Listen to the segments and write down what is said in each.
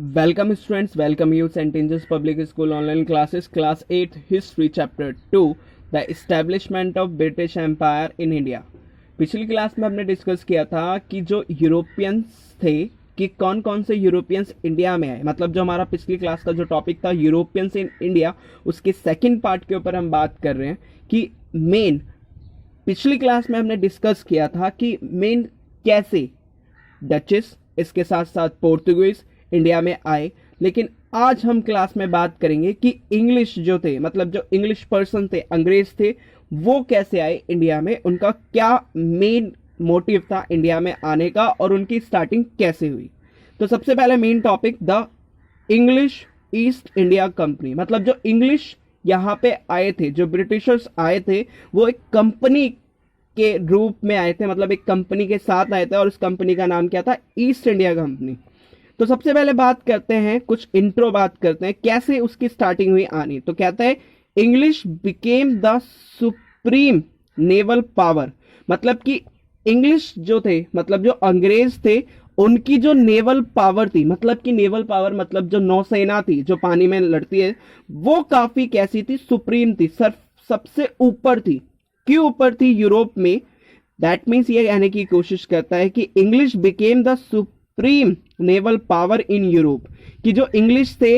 Welcome students, welcome you St. Angel's Public School online classes, class 8 history chapter 2 the establishment of British Empire in India। पिछली class में हमने discuss किया था कि जो Europeans थे कि कौन कौन से यूरोपियंस इंडिया में आए, मतलब जो हमारा पिछली क्लास का जो टॉपिक था यूरोपियंस इन इंडिया, उसके सेकंड पार्ट के ऊपर हम बात कर रहे हैं कि मेन पिछली क्लास में हमने डिस्कस किया था कि मेन कैसे डचेस इसके साथ साथ पोर्तुगीज इंडिया में आए। लेकिन आज हम क्लास में बात करेंगे कि इंग्लिश जो थे, मतलब जो इंग्लिश पर्सन थे, अंग्रेज थे, वो कैसे आए इंडिया में, उनका क्या मेन मोटिव था इंडिया में आने का और उनकी स्टार्टिंग कैसे हुई। तो सबसे पहले main topic the English east India company, मतलब जो इंग्लिश यहाँ पे आए थे, जो ब्रिटिशर्स आए थे, वो एक कंपनी के रूप में आए थे, मतलब एक कंपनी के साथ आए थे और उस कंपनी का नाम क्या था, ईस्ट इंडिया कंपनी। तो सबसे पहले बात करते हैं, कुछ इंट्रो बात करते हैं कैसे उसकी स्टार्टिंग हुई आनी। तो कहते हैं English became the supreme naval power, मतलब कि इंग्लिश जो थे, मतलब जो अंग्रेज थे, उनकी जो नेवल पावर थी, मतलब कि नेवल पावर मतलब जो नौसेना थी जो पानी में लड़ती है, वो काफी कैसी थी, सुप्रीम थी, सबसे ऊपर थी। क्यों ऊपर थी यूरोप में? दैट मीन्स ये कहने की कोशिश करता है कि English became the supreme naval power in Europe, कि जो इंग्लिश थे,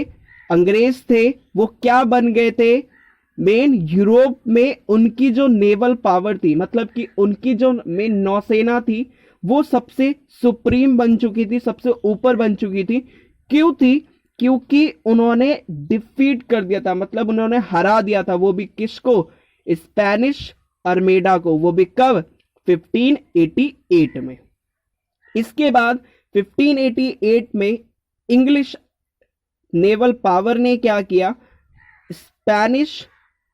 अंग्रेज थे, वो क्या बन गए थे, मेन यूरोप में उनकी जो नेवल पावर थी, मतलब कि उनकी जो मेन नौसेना थी, वो सबसे सुप्रीम बन चुकी थी, सबसे ऊपर बन चुकी थी। क्यों थी? क्योंकि उन्होंने डिफीट कर दिया था, मतलब उन्होंने हरा दिया था, वो भी किसको, स्पेनिश आर्मेडा को, वो भी कब, 1588 में। इसके बाद 1588 में इंग्लिश नेवल पावर ने क्या किया, स्पेनिश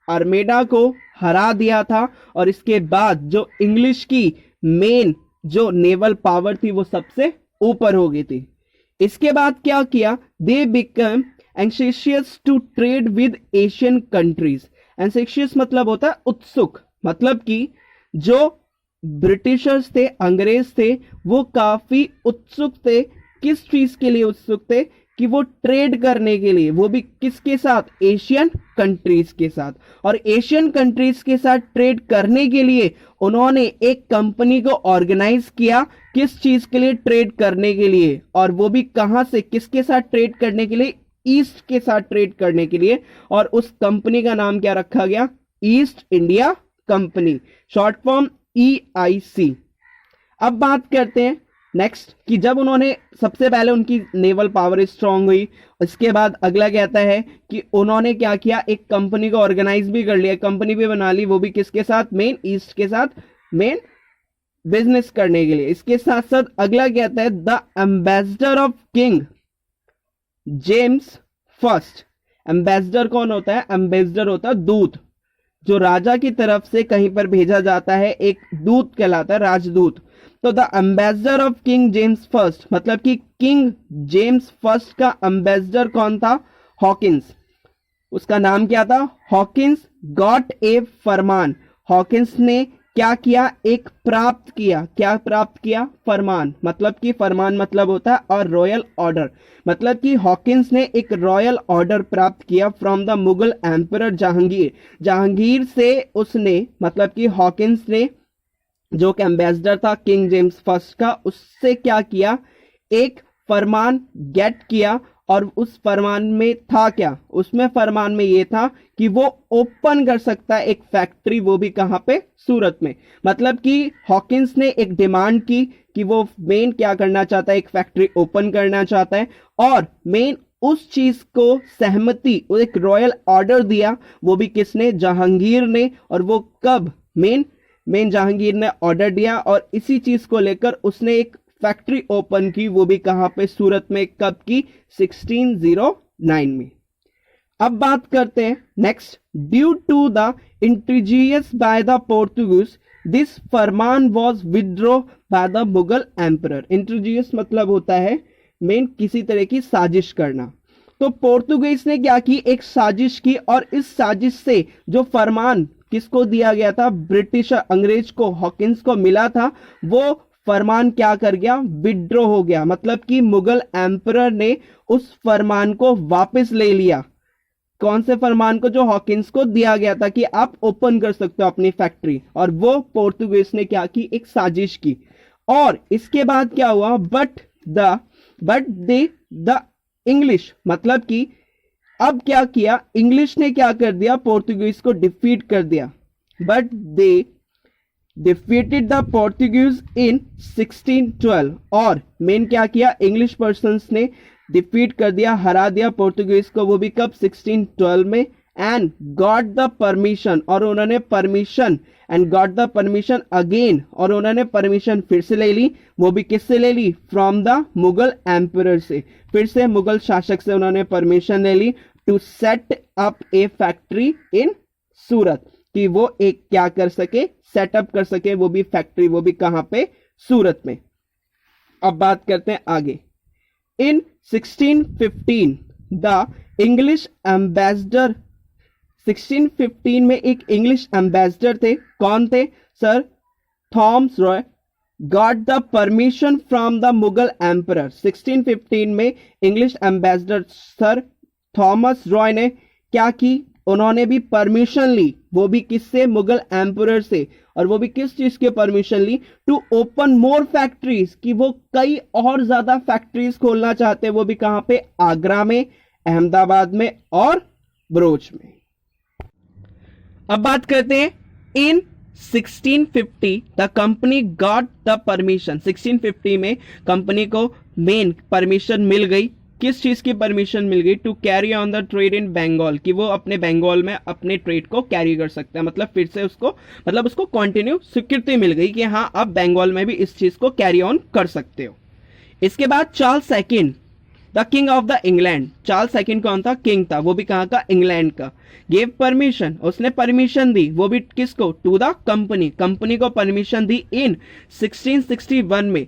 आर्मेडा को हरा दिया था और इसके बाद जो इंग्लिश की मेन जो नेवल पावर थी वो सबसे ऊपर हो गई थी। इसके बाद क्या किया, they become anxious to trade with Asian countries. Anxious मतलब होता है उत्सुक, मतलब कि जो ब्रिटिशर्स थे, अंग्रेज थे, वो काफी उत्सुक थे। किस चीज के लिए उत्सुक थे? कि वो ट्रेड करने के लिए, वो भी किसके साथ, एशियन कंट्रीज के साथ। और एशियन कंट्रीज के साथ ट्रेड करने के लिए उन्होंने एक कंपनी को ऑर्गेनाइज किया। किस चीज के लिए? ट्रेड करने के लिए। और वो भी कहां से, किसके साथ ट्रेड करने के लिए? ईस्ट के साथ ट्रेड करने के लिए। और उस कंपनी का नाम क्या रखा गया, east India company, short form EIC। अब बात करते हैं नेक्स्ट कि जब उन्होंने सबसे पहले उनकी नेवल पावर स्ट्रांग हुई, इसके बाद अगला कहता है कि उन्होंने क्या किया, एक कंपनी को ऑर्गेनाइज भी कर लिया, कंपनी भी बना ली, वो भी किसके साथ, मेन ईस्ट के साथ, मेन बिजनेस करने के लिए। इसके साथ साथ अगला कहता है the ambassador of king James first. Ambassador कौन होता है? एम्बेसडर होता है दूत, जो राजा की तरफ से कहीं पर भेजा जाता है, एक दूत कहलाता है, राजदूत। तो the ambassador of king James first, मतलब कि किंग जेम्स फर्स्ट का एम्बेसडर कौन था? हॉकिंस। उसका नाम क्या था? Hawkins got a Farman. Hawkins ने क्या किया, एक प्राप्त किया। क्या प्राप्त किया? फरमान, मतलब कि फरमान मतलब होता है और रॉयल ऑर्डर, मतलब कि हॉकिंस ने एक रॉयल ऑर्डर प्राप्त किया from the Mughal emperor Jahangir. Jahangir से उसने, मतलब कि हॉकिंस ने जो कि एम्बेसडर था किंग जेम्स फर्स्ट का, उससे क्या किया, एक फरमान गेट किया। और उस फरमान में था क्या? उसमें फरमान में ये था कि वो ओपन कर सकता है एक फैक्ट्री, वो भी कहां पे, सूरत में। मतलब कि हॉकिंस ने एक डिमांड की कि वो मेन क्या करना चाहता है, एक फैक्ट्री ओपन करना चाहता है। और मेन उस चीज को सहमति, एक रॉयल ऑर्डर दिया, वो भी किसने, जहांगीर ने। और वो कब, मेन जहांगीर ने ऑर्डर दिया और इसी चीज को लेकर उसने एक फैक्ट्री ओपन की, वो भी कहां पे, सूरत में। कब की? 1609 में। अब बात करते हैं next, due to the intrigues by the Portuguese this farman was withdraw by the Mughal emperor. Intrigues मतलब होता है मेन किसी तरह की साजिश करना। तो पोर्तुगीज ने क्या की, एक साजिश की और इस साजिश से जो फरमान किसको दिया गया था, ब्रिटिश अंग्रेज को, हॉकिंस को मिला था, वो फरमान क्या कर गया, विड्रॉ हो गया, मतलब कि मुगल एम्परर ने उस फरमान को वापस ले लिया। कौन से फरमान को, जो हॉकिंस को दिया गया था कि आप ओपन कर सकते हो अपनी फैक्ट्री, और वो पोर्तुगीज ने क्या की, एक साजिश की। और इसके बाद क्या हुआ, बट द इंग्लिश, मतलब कि अब क्या किया, इंग्लिश ने क्या कर दिया, पोर्तुगीज को डिफीट कर दिया। But they defeated the Portuguese in 1612, और मेन क्या किया, इंग्लिश पर्सन्स ने डिफीट कर दिया, हरा दिया पोर्तुगीज को, वो भी कब, 1612 में। एंड गॉट द परमिशन, और उन्होंने permission, and got the permission again, और उन्होंने परमिशन फिर से ले ली, वो भी किससे ले ली, फ्रॉम द मुगल एम्परर से, फिर से मुगल शासक से उन्होंने परमिशन ले ली, to set up a factory in Surat, कि वो एक क्या कर सके, सेटअप कर सके, वो भी फैक्ट्री, वो भी कहां पे, सूरत में। अब बात करते हैं आगे। इन 1615 द इंग्लिश एम्बेसडर, 1615 में एक इंग्लिश एम्बेसडर थे, कौन थे, sir Thomas Roy, got the permission from the Mughal emperor. 1615 में English ambassador sir Thomas Roy ने क्या की, उन्होंने भी परमिशन ली, वो भी किससे, मुगल एम्परर से, और वो भी किस चीज के परमिशन ली, टू ओपन मोर फैक्ट्रीज, कि वो कई और ज्यादा फैक्ट्रीज खोलना चाहते हैं, वो भी कहां पे, आगरा में, अहमदाबाद में और बरोच में। अब बात करते हैं इन 1650 the company got the permission, 1650 में कंपनी को मेन परमिशन मिल गई, किस चीज की परमिशन मिल गई, to carry on the trade in Bengal, कि वो अपने बंगाल में अपने ट्रेड को कैरी कर सकते हैं, मतलब फिर से उसको, मतलब उसको कंटिन्यू स्वीकृति मिल गई कि हाँ आप बंगाल में भी इस चीज को कैरी ऑन कर सकते हो। इसके बाद Charles second the king of the England, Charles second कौन था, किंग था, वो भी कहां का, इंग्लैंड का, गेव परमिशन, उसने परमिशन दी, वो भी किसको, टू द कंपनी, कंपनी को परमिशन दी इन 1661 में।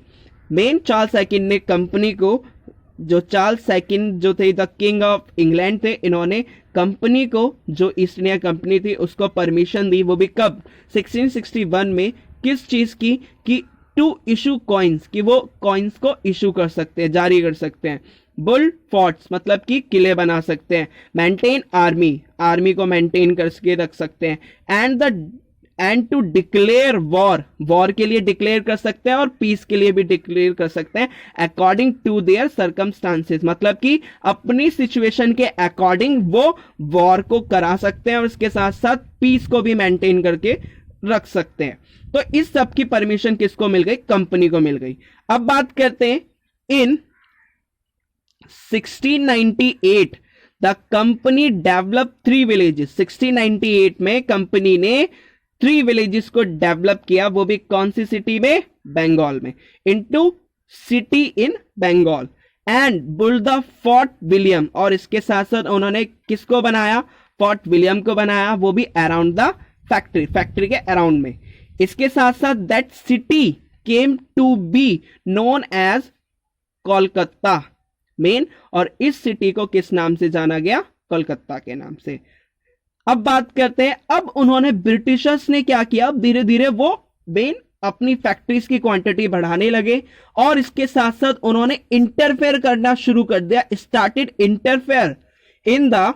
मेन चार्ल्स सेकंड ने कंपनी को, जो चार्ल्स सेकंड जो थे द किंग ऑफ इंग्लैंड थे, इन्होंने कंपनी को, जो ईस्ट इंडिया कंपनी थी उसको परमिशन दी, वो भी कब, 1661 में, किस चीज की, कि टू इशू कॉइन्स, कि वो कॉइन्स को इशू कर सकते हैं, जारी कर सकते हैं, बुल फोर्ट्स, मतलब कि किले बना सकते हैं, मेंटेन आर्मी, आर्मी को मेंटेन करके रख सकते हैं, and to declare war, war के लिए डिक्लेयर कर सकते हैं और पीस के लिए भी डिक्लेयर कर सकते हैं, अकॉर्डिंग टू देयर सर्कमस्टांसेस, मतलब कि अपनी सिचुएशन के अकॉर्डिंग वो वॉर को करा सकते हैं और उसके साथ साथ पीस को भी मेंटेन करके रख सकते हैं। तो इस सब की परमिशन किसको मिल गई, कंपनी को मिल गई। अब बात करते हैं इन 1698 द कंपनी डेवलप 3 विलेजेस, 1698 में कंपनी ने 3 विलेजेस को डेवलप किया, वो भी कौन सी सिटी में, बंगाल में, into city in Bengal, and build the fort William, और इसके साथ साथ उन्होंने किसको बनाया, फोर्ट विलियम को बनाया, वो भी अराउंड द फैक्ट्री, फैक्ट्री के अराउंड में। इसके साथ साथ that city came to be known as Kolkata main, और इस सिटी को किस नाम से जाना गया, कोलकाता के नाम से। अब बात करते हैं, अब उन्होंने, ब्रिटिशर्स ने क्या किया, अब धीरे धीरे वो मेन अपनी फैक्ट्रीज की क्वांटिटी बढ़ाने लगे, और इसके साथ साथ उन्होंने इंटरफेयर करना शुरू कर दिया, started interfere in the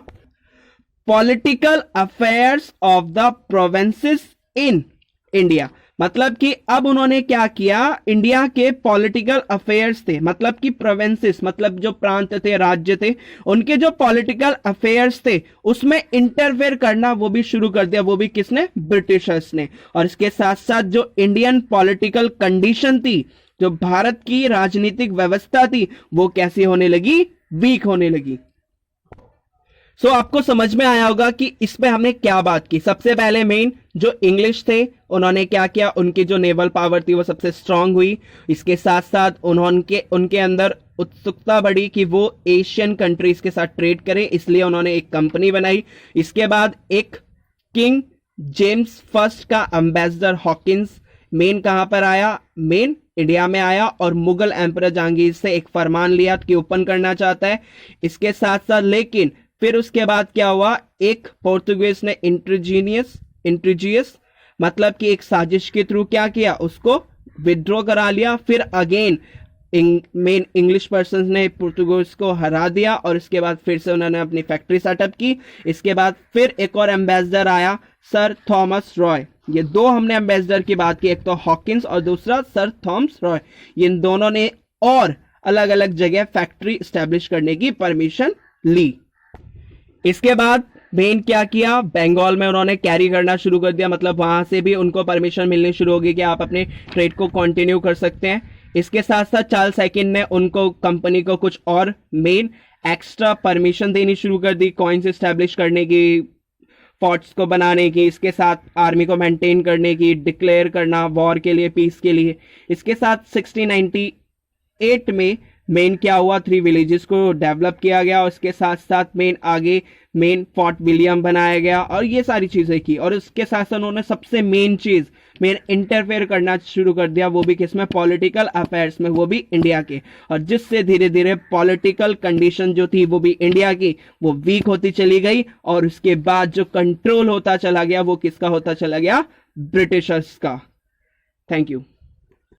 political affairs of the provinces in India, मतलब कि अब उन्होंने क्या किया, इंडिया के पॉलिटिकल अफेयर्स थे, मतलब कि प्रोविंसेस, मतलब जो प्रांत थे, राज्य थे, उनके जो पॉलिटिकल अफेयर्स थे उसमें इंटरफेयर करना वो भी शुरू कर दिया, वो भी किसने, ब्रिटिशर्स ने। और इसके साथ साथ जो इंडियन पॉलिटिकल कंडीशन थी, जो भारत की राजनीतिक व्यवस्था थी, वो कैसी होने लगी, वीक होने लगी। सो आपको समझ में आया होगा कि इसमें हमने क्या बात की। सबसे पहले मेन जो इंग्लिश थे उन्होंने क्या किया, उनकी जो नेवल पावर थी वो सबसे स्ट्रांग हुई। इसके साथ साथ उनके अंदर उत्सुकता बढ़ी कि वो एशियन कंट्रीज के साथ ट्रेड करें, इसलिए उन्होंने एक कंपनी बनाई। इसके बाद एक किंग जेम्स फर्स्ट का एम्बेसडर हॉकिंस मेन कहां पर आया, मेन इंडिया में आया, और मुगल एम्परर जहांगीर से एक फरमान लिया कि ओपन करना चाहता है। इसके साथ साथ लेकिन फिर उसके बाद क्या हुआ, एक पोर्तुगीज ने इंट्रीजियस मतलब कि एक साजिश के थ्रू क्या किया, उसको विड्रॉ करा लिया, फिर अगेन मेन इंग्लिश पर्सन ने पुर्तगालीज को हरा दिया और इसके बाद फिर से उन्होंने अपनी फैक्ट्री सेटअप की। इसके बाद फिर एक और एम्बेसडर आया, सर थॉमस रॉय। ये दो हमने एम्बेसडर की बात की, एक तो हॉकिंस और दूसरा सर थॉमस रॉय। इन दोनों ने और अलग अलग जगह फैक्ट्री स्टैब्लिश करने की परमिशन ली। इसके बाद मेन क्या किया, बंगाल में उन्होंने कैरी करना शुरू कर दिया, मतलब वहां से भी उनको परमिशन मिलनी शुरू होगी कि आप अपने ट्रेड को कंटिन्यू कर सकते हैं। इसके साथ साथ चार्ल्स सेकंड ने उनको कंपनी को कुछ और मेन एक्स्ट्रा परमिशन देनी शुरू कर दी, कॉइन्स एस्टैब्लिश करने की, फोर्ट्स को बनाने की, इसके साथ आर्मी को मेंटेन करने की, डिक्लेयर करना वॉर के लिए, पीस के लिए। इसके साथ 1698 में मेन क्या हुआ, 3 विलेजेस को डेवलप किया गया और इसके साथ साथ मेन आगे मेन फोर्ट विलियम बनाया गया और ये सारी चीजें की। और इसके साथ साथ उन्होंने सबसे मेन चीज मेन इंटरफेयर करना शुरू कर दिया, वो भी किसमें, पॉलिटिकल अफेयर्स में, वो भी इंडिया के। और जिससे धीरे धीरे पॉलिटिकल कंडीशन जो थी वो भी इंडिया की वो वीक होती चली गई और उसके बाद जो कंट्रोल होता चला गया वो किसका होता चला गया, ब्रिटिशर्स का। Thank you.